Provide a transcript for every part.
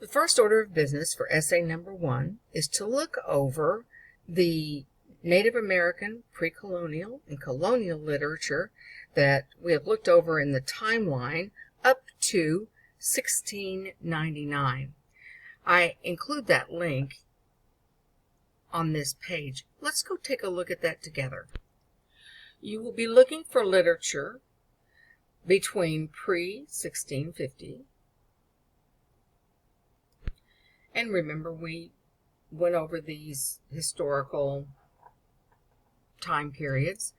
The first order of business for essay number 1 is to look over the Native American, pre-colonial, and colonial literature that we have looked over in the timeline up to 1699. I include that link on this page. Let's go take a look at that together. You will be looking for literature between pre-1650, and remember we went over these historical time periods.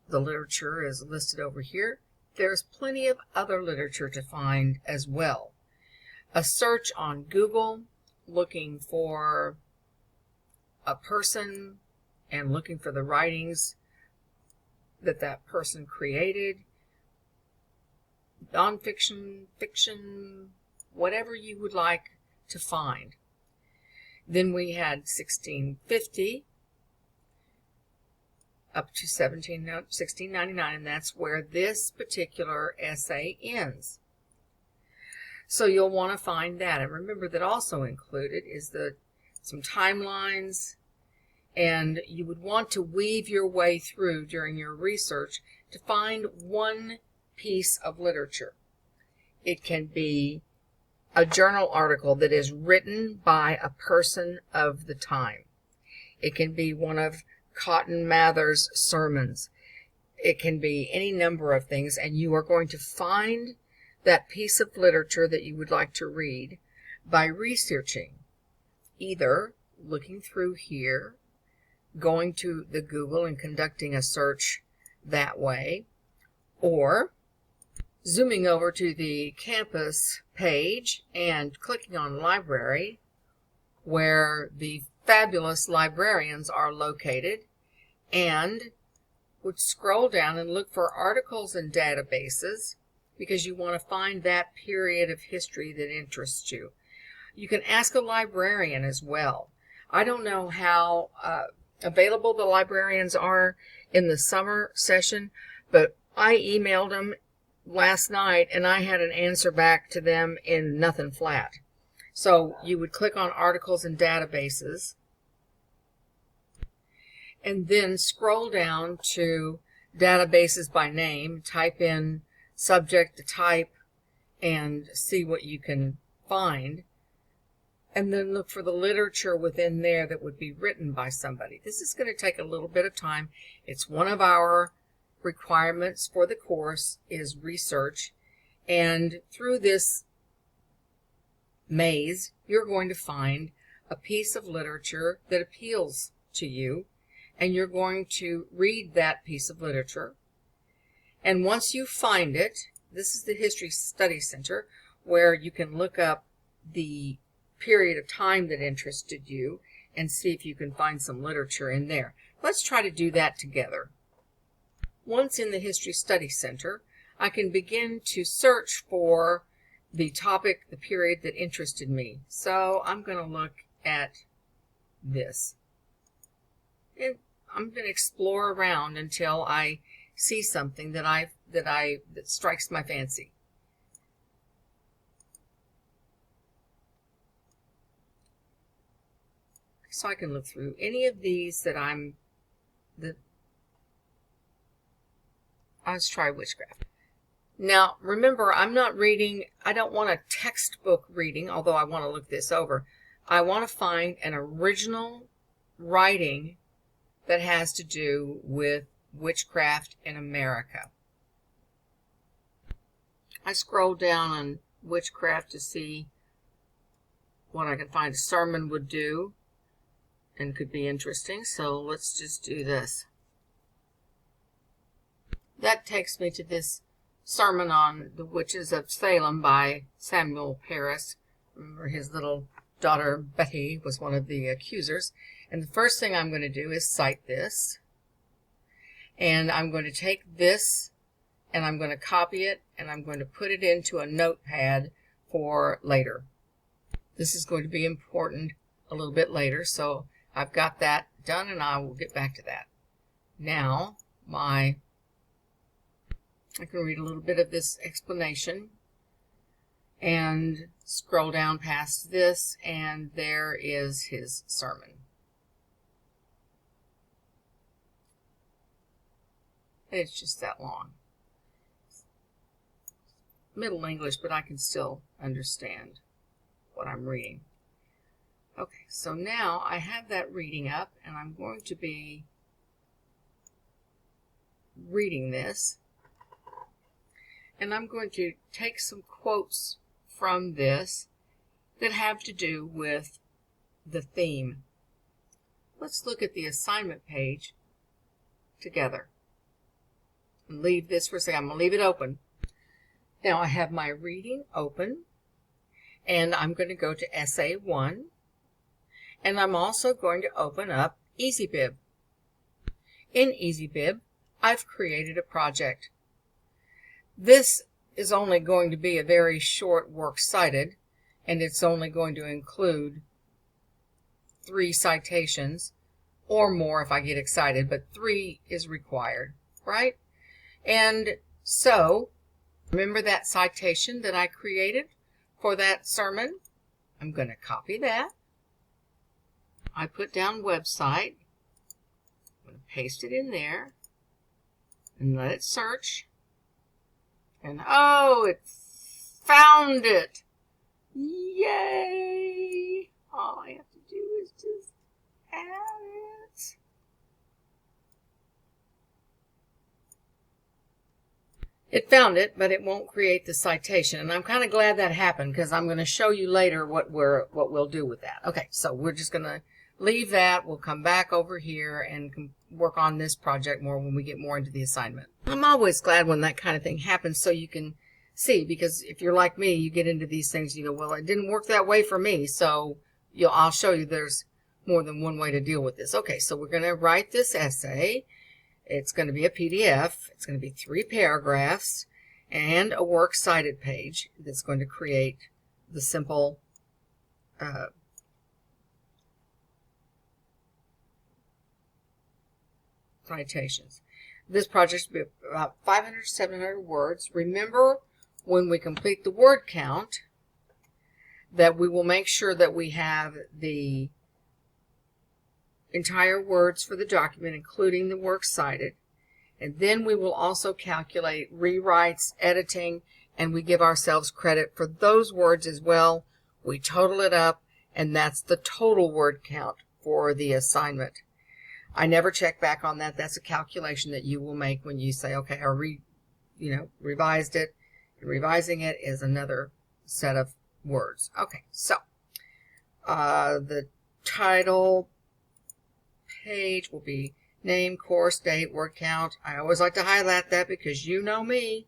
The literature is listed over here. There's plenty of other literature to find as well. A search on Google looking for a person and looking for the writings that that person created, nonfiction, fiction, whatever you would like to find. Then we had 1650 up to 1699, and that's where this particular essay ends. So you'll want to find that. And remember that also included is some timelines, and you would want to weave your way through during your research to find one piece of literature. It can be a journal article that is written by a person of the time. It can be one of Cotton Mather's sermons. It can be any number of things, and you are going to find that piece of literature that you would like to read by researching, either looking through here, going to the Google and conducting a search that way, or zooming over to the campus page and clicking on library, where the fabulous librarians are located, and would scroll down and look for articles and databases because you want to find that period of history that interests you. You can ask a librarian as well. I don't know how available the librarians are in the summer session, but I emailed them last night and I had an answer back to them in nothing flat. So you would click on articles and databases and then scroll down to databases by name, type in subject to type and see what you can find, and then look for the literature within there that would be written by somebody. This is going to take a little bit of time. It's one of our requirements for the course is research, and through this maze you're going to find a piece of literature that appeals to you, and you're going to read that piece of literature. And once you find it, this is the History Study Center, where you can look up the period of time that interested you and see if you can find some literature in there. Let's try to do that together. Once in the History Study Center, I can begin to search for the topic, the period that interested me. So I'm going to look at this. And I'm going to explore around until I see something that strikes my fancy. So I can look through any of these that let's try witchcraft. Now, remember, I'm not reading, I don't want a textbook reading, although I want to look this over. I want to find an original writing that has to do with witchcraft in America. I scroll down on witchcraft to see what I can find a sermon would do and could be interesting, so let's just do this. That takes me to this sermon on the witches of Salem by Samuel Parris. Remember, his little daughter Betty was one of the accusers. And the first thing I'm going to do is cite this. And I'm going to take this and I'm going to copy it and I'm going to put it into a notepad for later. This is going to be important a little bit later, so I've got that done and I will get back to that. Now, I can read a little bit of this explanation, and Scroll down past this, and there is his sermon. It's just that long. Middle English, but I can still understand what I'm reading. Okay, so now I have that reading up, and I'm going to be reading this. And I'm going to take some quotes from this that have to do with the theme. Let's look at the assignment page together. And leave this for a second. I'm going to leave it open. Now I have my reading open, and I'm going to go to Essay 1, and I'm also going to open up Easybib. In Easybib, I've created a project. This is only going to be a very short works cited, and it's only going to include 3 citations, or more if I get excited, but 3 is required, right? And so, remember that citation that I created for that sermon? I'm going to copy that. I put down website. I'm going to paste it in there and let it search. And oh, it found it. Yay! All I have to do is just add it. It found it, but it won't create the citation. And I'm kind of glad that happened, because I'm going to show you later what we'll do with that. Okay, so we're just going to leave that. We'll come back over here and work on this project more when we get more into the assignment. I'm always glad when that kind of thing happens, so you can see, because if you're like me, you get into these things, you go, well, it didn't work that way for me, so I'll show you there's more than one way to deal with this. Okay, so we're going to write this essay. It's going to be a PDF. It's going to be 3 paragraphs and a works cited page that's going to create the simple citations. This project will be about 500 to 700 words. Remember, when we complete the word count, that we will make sure that we have the entire words for the document, including the works cited. And then we will also calculate rewrites, editing, and we give ourselves credit for those words as well. We total it up, and that's the total word count for the assignment. I never check back on that. That's a calculation that you will make when you say, okay, I revised it. And revising it is another set of words. Okay, so the title page will be name, course, date, word count. I always like to highlight that because you know me.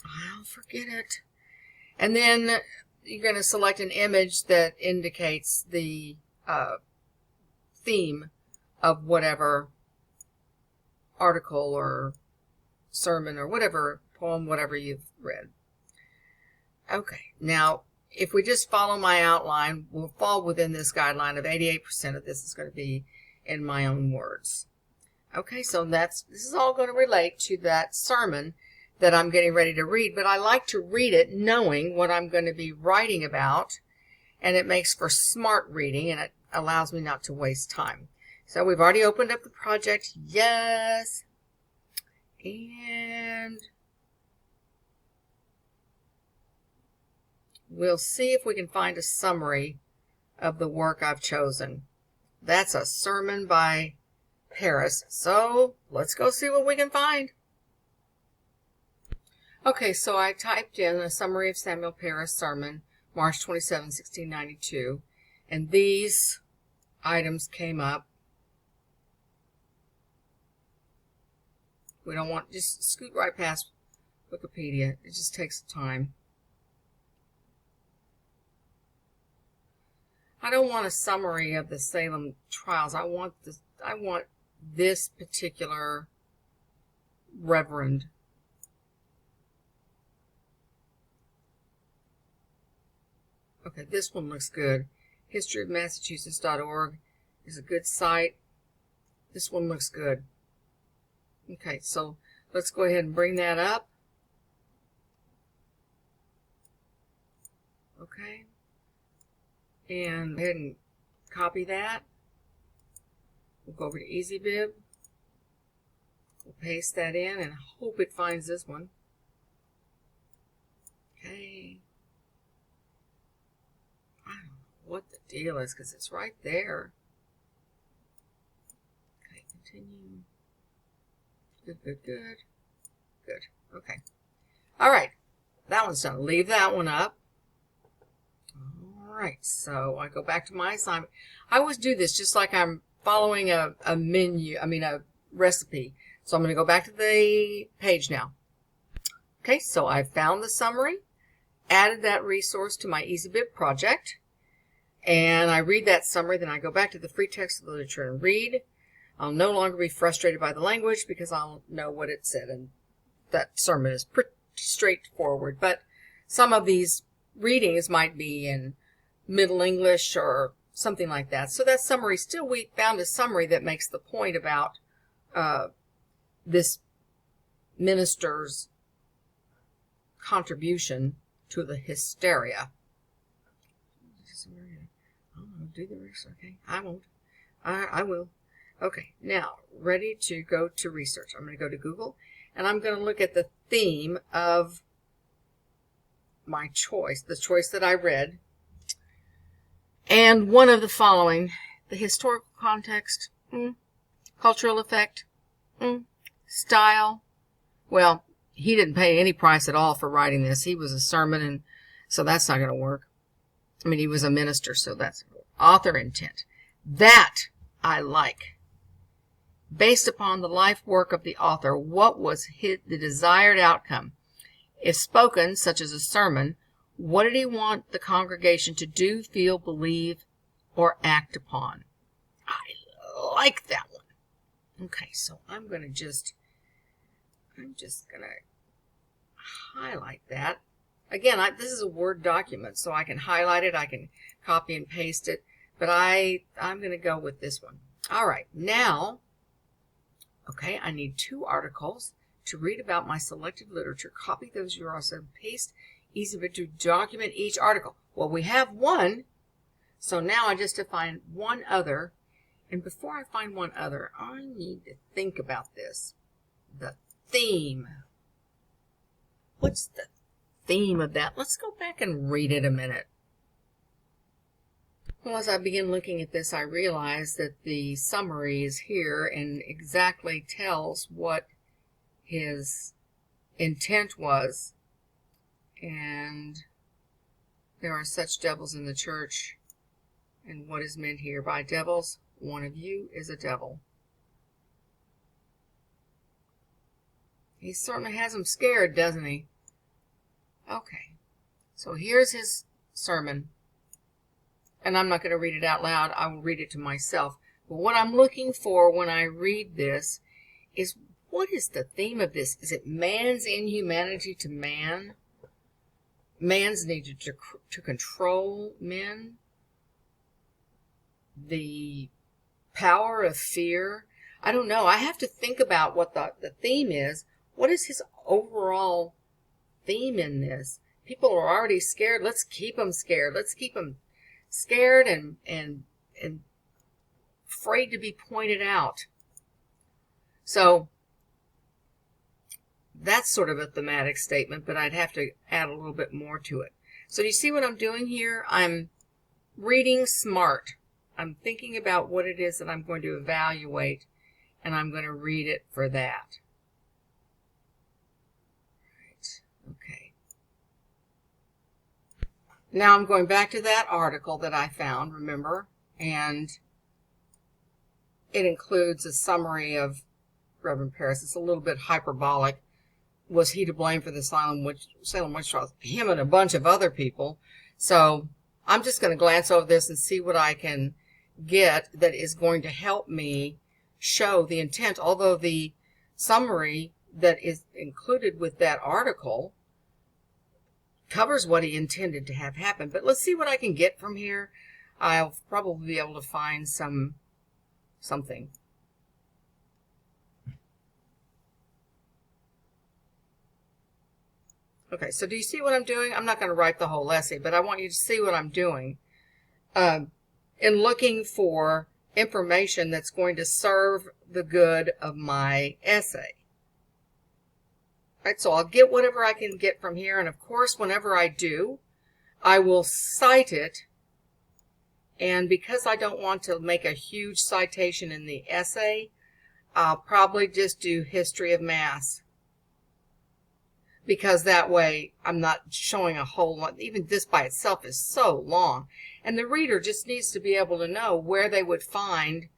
I'll forget it. And then you're going to select an image that indicates the theme of whatever article or sermon or whatever poem, whatever you've read. Okay, now if we just follow my outline, we'll fall within this guideline of 88% of this is going to be in my own words. Okay, so this is all going to relate to that sermon that I'm getting ready to read, but I like to read it knowing what I'm going to be writing about, and it makes for smart reading, and it allows me not to waste time. So we've already opened up the project, yes, and we'll see if we can find a summary of the work I've chosen. That's a sermon by Paris, so let's go see what we can find. Okay, so I typed in a summary of Samuel Paris' sermon, March 27, 1692, and these items came up. We don't want, just scoot right past Wikipedia. It just takes time. I don't want a summary of the Salem trials. I want this particular reverend. Okay, this one looks good. historyofmassachusetts.org is a good site. This one looks good. Okay, so let's go ahead and bring that up. Okay. And go ahead and copy that. We'll go over to Easybib. We'll paste that in and hope it finds this one. Okay. I don't know what the deal is because it's right there. Okay, continue. Good, good, good. Good. Okay. All right. That one's done. Leave that one up. All right. So I go back to my assignment. I always do this just like I'm following a menu, a recipe. So I'm going to go back to the page now. Okay, so I found the summary, added that resource to my Easybib project, and I read that summary. Then I go back to the free text of the literature and read. I'll no longer be frustrated by the language because I'll know what it said, and that sermon is pretty straightforward. But some of these readings might be in Middle English or something like that. So that summary, still we found a summary that makes the point about this minister's contribution to the hysteria. Do the research. Okay, I won't. I will. Okay, now ready to go to research. I'm going to go to Google and I'm going to look at the theme of my choice, the choice that I read. And one of the following: the historical context, cultural effect, style. Well, he didn't pay any price at all for writing this. He was a sermon, and so that's not going to work. I mean, he was a minister, so that's author intent. That I like. Based upon the life work of the author, what was the desired outcome? If spoken, such as a sermon, what did he want the congregation to do, feel, believe, or act upon? I like that one. Okay, so I'm just going to highlight that. Again, this is a Word document, so I can highlight it, I can copy and paste it, but I'm going to go with this one. All right, now, okay, I need 2 articles to read about my selected literature. Copy those URLs and paste Easybib to document each article. Well, we have one, so now I just have to find one other. And before I find one other, I need to think about this. The theme. What's the theme of that? Let's go back and read it a minute. Well, as I begin looking at this, I realize that the summary is here and exactly tells what his intent was. And there are such devils in the church. And what is meant here by devils? One of you is a devil. He certainly has them scared, doesn't he? Okay, so here's his sermon. And I'm not going to read it out loud. I will read it to myself. But what I'm looking for when I read this is, what is the theme of this? Is it man's inhumanity to man? Man's need to control men? The power of fear? I don't know. I have to think about what the theme is. What is his overall theme in this? People are already scared. Let's keep them scared. Let's keep them scared and afraid to be pointed out. So that's sort of a thematic statement, but I'd have to add a little bit more to it. So do you see what I'm doing here? I'm reading smart. I'm thinking about what it is that I'm going to evaluate, and I'm going to read it for that. Right. Okay. Now I'm going back to that article that I found, remember, and it includes a summary of Reverend Paris. It's a little bit hyperbolic. Was he to blame for the Salem witch trials? Him and a bunch of other people. So I'm just going to glance over this and see what I can get that is going to help me show the intent, although the summary that is included with that article covers what he intended to have happen. But let's see what I can get from here. I'll probably be able to find something. Okay, so do you see what I'm doing? I'm not going to write the whole essay, but I want you to see what I'm doing in looking for information that's going to serve the good of my essay. Right, so I'll get whatever I can get from here, and of course, whenever I do, I will cite it. And because I don't want to make a huge citation in the essay, I'll probably just do history of mass. Because that way I'm not showing a whole lot. Even this by itself is so long. And the reader just needs to be able to know where they would find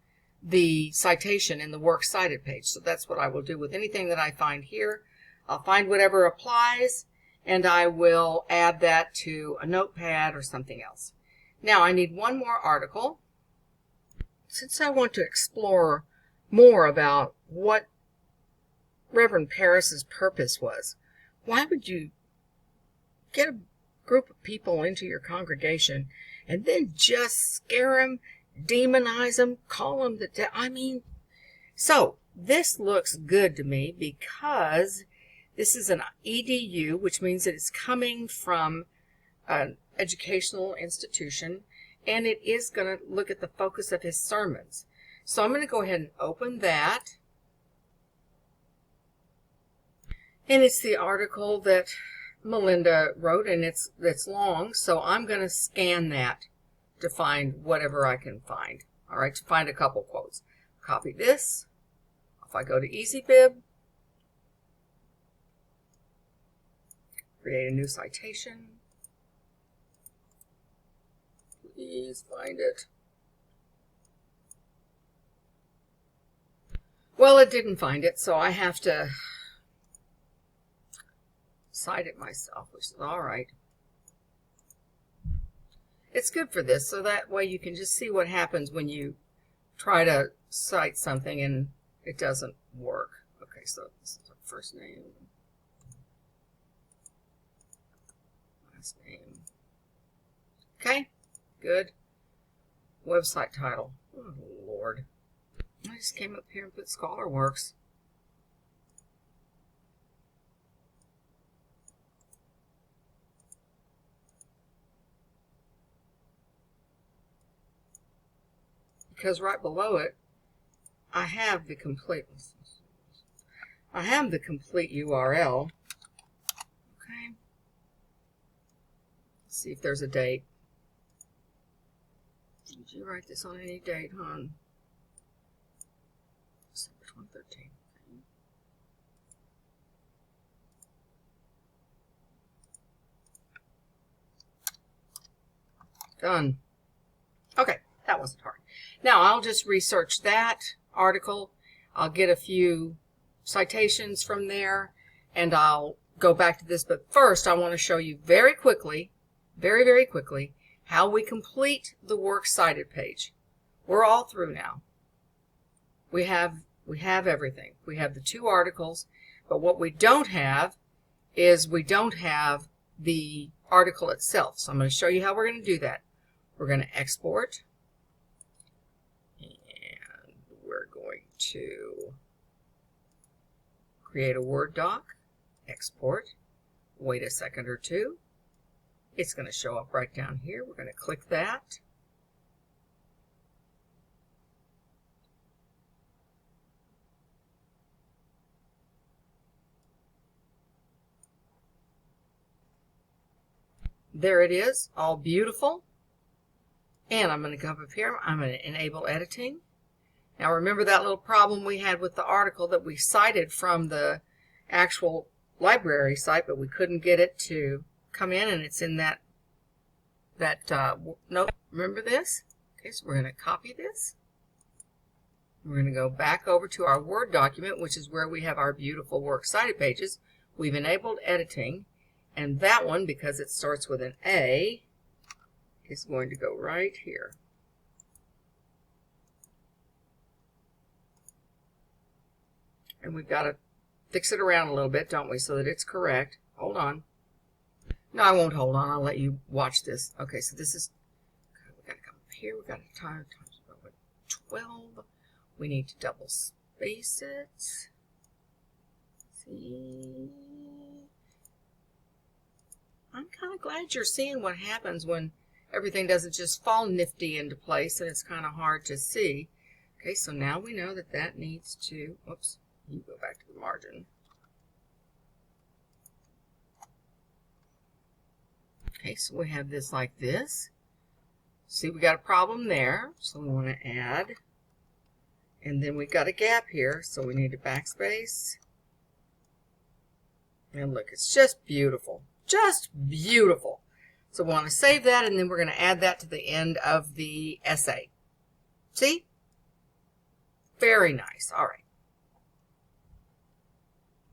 the citation in the Works Cited page. So that's what I will do with anything that I find here. I'll find whatever applies, and I will add that to a notepad or something else. Now I need one more article. Since I want to explore more about what Reverend Parris's purpose was, why would you get a group of people into your congregation and then just scare them, demonize them, call them so this looks good to me because this is an EDU, which means that it's coming from an educational institution, and it is going to look at the focus of his sermons. So I'm going to go ahead and open that. And it's the article that Melinda wrote, and it's long, so I'm going to scan that to find whatever I can find. All right, to find a couple quotes. Copy this. If I go to Easybib, create a new citation. Please find it. Well, it didn't find it, so I have to cite it myself, which is all right. It's good for this, so that way you can just see what happens when you try to cite something and it doesn't work. Okay, so this is our first name, last name. Okay, good. Website title. Oh, Lord. I just came up here and put ScholarWorks. Because right below it, I have the complete URL. Okay. Let's see if there's a date. Did you write this on any date, hon? December 2013. Done. Okay, that wasn't hard. Now I'll just research that article. I'll get a few citations from there, and I'll go back to this. But first, I want to show you very quickly, very quickly, how we complete the Works Cited page. We're all through now. We have everything. We have the 2 articles, but what we don't have is we don't have the article itself. So I'm going to show you how we're going to do that. We're going to export, and we're going to create a Word doc, export, wait a second or two. It's going to show up right down here. We're going to click that. There it is, all beautiful. And I'm going to come up here. I'm going to enable editing. Now remember that little problem we had with the article that we cited from the actual library site, but we couldn't get it to come in, and it's in that note. Remember this? Okay, so we're going to copy this. We're going to go back over to our Word document, which is where we have our beautiful Works Cited pages. We've enabled editing, and that one, because it starts with an A, is going to go right here. And we've got to fix it around a little bit, don't we, so that it's correct. Hold on. No, I won't hold on. I'll let you watch this. Okay, so this is, we've got to come up here. We've got to times 12. We need to double space it. See? I'm kind of glad you're seeing what happens when everything doesn't just fall nifty into place and it's kind of hard to see. Okay, so now we know that that needs to, oops, you go back to the margin. Okay, so we have this like this. See, we got a problem there, so we want to add. And then we got a gap here, so we need a backspace. And look, it's just beautiful. Just beautiful. So we want to save that, and then we're going to add that to the end of the essay. See? Very nice. All right.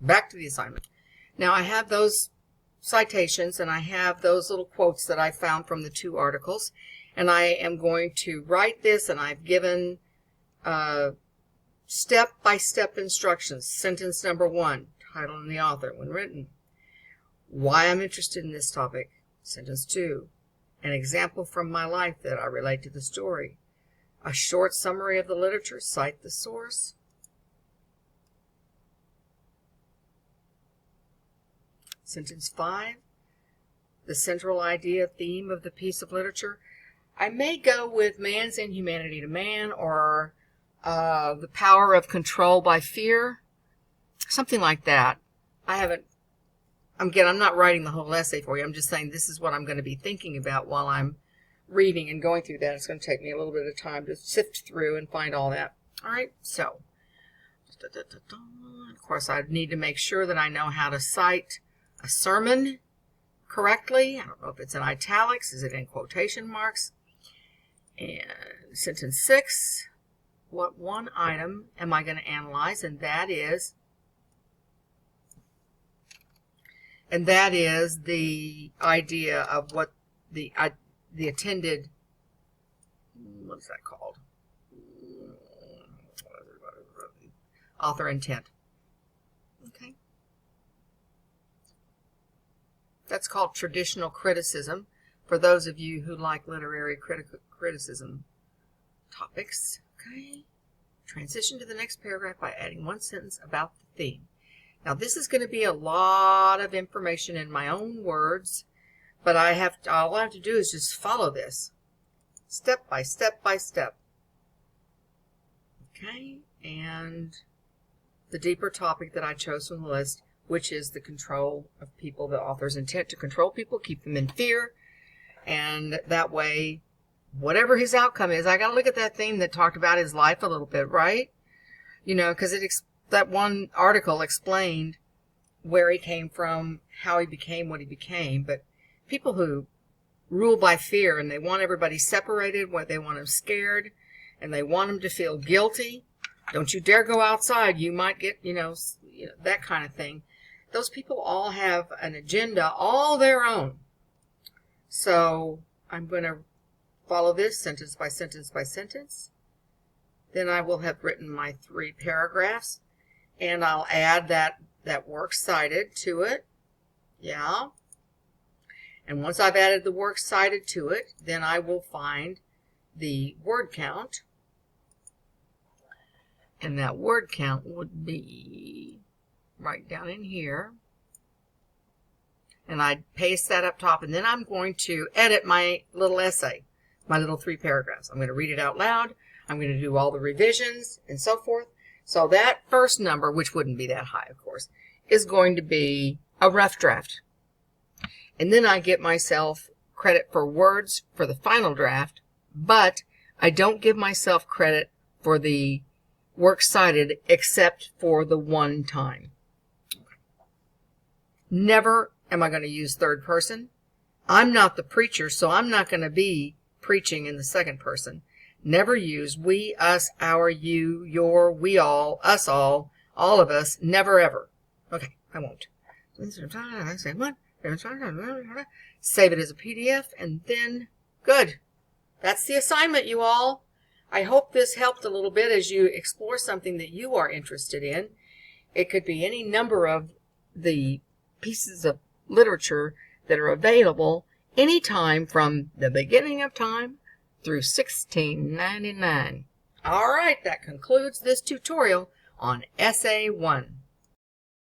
Back to the assignment. Now I have those citations, and I have those little quotes that I found from the 2 articles. And I am going to write this, and I've given step-by-step instructions. Sentence number 1, title and the author when written. Why I'm interested in this topic. Sentence 2, an example from my life that I relate to the story. A short summary of the literature, cite the source. Sentence 5, the central idea, theme of the piece of literature. I may go with man's inhumanity to man, or the power of control by fear, something like that. I'm not writing the whole essay for you. I'm just saying this is what I'm going to be thinking about while I'm reading and going through that. It's going to take me a little bit of time to sift through and find all that. All right, so of course I need to make sure that I know how to cite a sermon correctly. I don't know if it's in italics. Is it in quotation marks? And sentence 6, what one item am I going to analyze? And that is the idea of what the attended, what is that called? Author intent. Okay. That's called traditional criticism for those of you who like literary criticism topics. Okay. Transition to the next paragraph by adding 1 sentence about the theme. Now this is going to be a lot of information in my own words, but all I have to do is just follow this step by step by step. Okay, and the deeper topic that I chose from the list, which is the control of people, the author's intent to control people, keep them in fear, and that way, whatever his outcome is, I got to look at that theme that talked about his life a little bit, right? You know, because that one article explained where he came from, how he became what he became. But people who rule by fear and they want everybody separated, they want them scared, and they want them to feel guilty. Don't you dare go outside. You might get, that kind of thing. Those people all have an agenda all their own. So I'm going to follow this sentence by sentence by sentence. Then I will have written my 3 paragraphs. And I'll add that works cited to it. Yeah. And once I've added the works cited to it, then I will find the word count. And that word count would be right down in here. And I'd paste that up top. And then I'm going to edit my little essay, my little 3 paragraphs. I'm going to read it out loud. I'm going to do all the revisions and so forth. So that first number, which wouldn't be that high, of course, is going to be a rough draft. And then I get myself credit for words for the final draft, but I don't give myself credit for the works cited except for the one time. Never am I going to use third person. I'm not the preacher, so I'm not going to be preaching in the second person. Never use we, us, our, you, your, we all, us all of us, never ever. Okay, I won't. Say what? Save it as a PDF, and then, good. That's the assignment, you all. I hope this helped a little bit as you explore something that you are interested in. It could be any number of the pieces of literature that are available anytime from the beginning of time through 1699. All right, that concludes this tutorial on Essay 1.